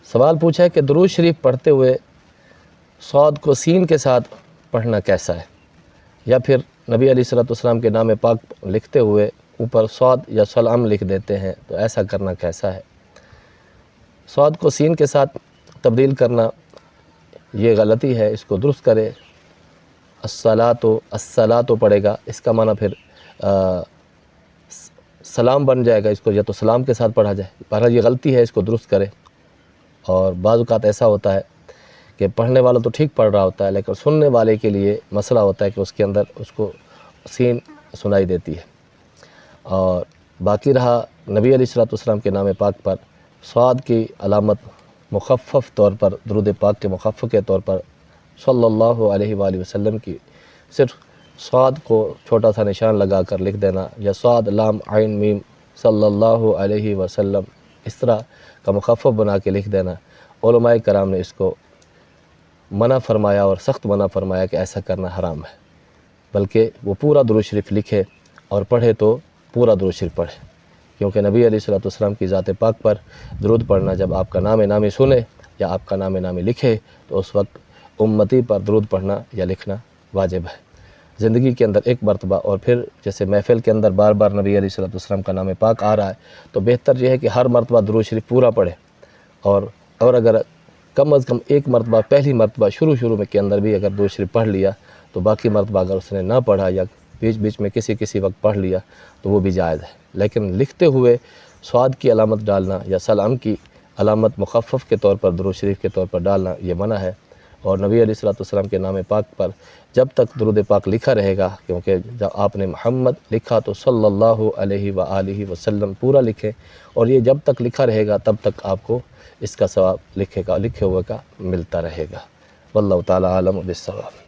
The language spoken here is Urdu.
سوال پوچھا ہے کہ درود شریف پڑھتے ہوئے صاد کو سین کے ساتھ پڑھنا کیسا ہے، یا پھر نبی علیہ الصلوۃ والسلام کے نام پاک لکھتے ہوئے اوپر صاد یا سلام لکھ دیتے ہیں، تو ایسا کرنا کیسا ہے۔ صاد کو سین کے ساتھ تبدیل کرنا یہ غلطی ہے، اس کو درست کرے۔ الصلاۃ پڑھے گا، اس کا معنی پھر سلام بن جائے گا، اس کو یا تو سلام کے ساتھ پڑھا جائے۔ بہرحال یہ غلطی ہے، اس کو درست کرے۔ اور بعض اوقات ایسا ہوتا ہے کہ پڑھنے والا تو ٹھیک پڑھ رہا ہوتا ہے، لیکن سننے والے کے لیے مسئلہ ہوتا ہے کہ اس کے اندر اس کو سین سنائی دیتی ہے۔ اور باقی رہا نبی علیہ الصلوۃ والسلام کے نام پاک پر صاد کی علامت مخفف طور پر، درود پاک کے مخفف کے طور پر صلی اللہ علیہ وآلہ وسلم کی صرف صاد کو چھوٹا سا نشان لگا کر لکھ دینا، یا صاد لام عین میم صلی اللہ علیہ وسلم اس طرح کا مخفف بنا کے لکھ دینا، علماء کرام نے اس کو منع فرمایا اور سخت منع فرمایا کہ ایسا کرنا حرام ہے، بلکہ وہ پورا درود شریف لکھے اور پڑھے تو پورا درود شریف پڑھے، کیونکہ نبی علیہ الصلوۃ والسلام کی ذات پاک پر درود پڑھنا جب آپ کا نام نامی سنے یا آپ کا نام نامی لکھے تو اس وقت امتی پر درود پڑھنا یا لکھنا واجب ہے۔ زندگی کے اندر ایک مرتبہ، اور پھر جیسے محفل کے اندر بار بار نبی علیہ الصلوۃ والسلام کا نام پاک آ رہا ہے تو بہتر یہ ہے کہ ہر مرتبہ درود شریف پورا پڑھے، اور اگر کم از کم ایک مرتبہ پہلی مرتبہ شروع میں کے اندر بھی اگر درود شریف پڑھ لیا تو باقی مرتبہ اگر اس نے نہ پڑھا یا بیچ میں کسی وقت پڑھ لیا تو وہ بھی جائز ہے، لیکن لکھتے ہوئے صاد کی علامت ڈالنا یا سلام کی علامت مخفف کے طور پر درود شریف کے طور پر ڈالنا یہ منع ہے۔ اور نبی علیہ الصلوۃ والسلام کے نام پاک پر جب تک درود پاک لکھا رہے گا، کیونکہ جب آپ نے محمد لکھا تو صلی اللہ علیہ وآلہ وسلم پورا لکھیں، اور یہ جب تک لکھا رہے گا تب تک آپ کو اس کا ثواب لکھے ہوئے کا ملتا رہے گا۔ واللہ تعالی عالم بالصواب۔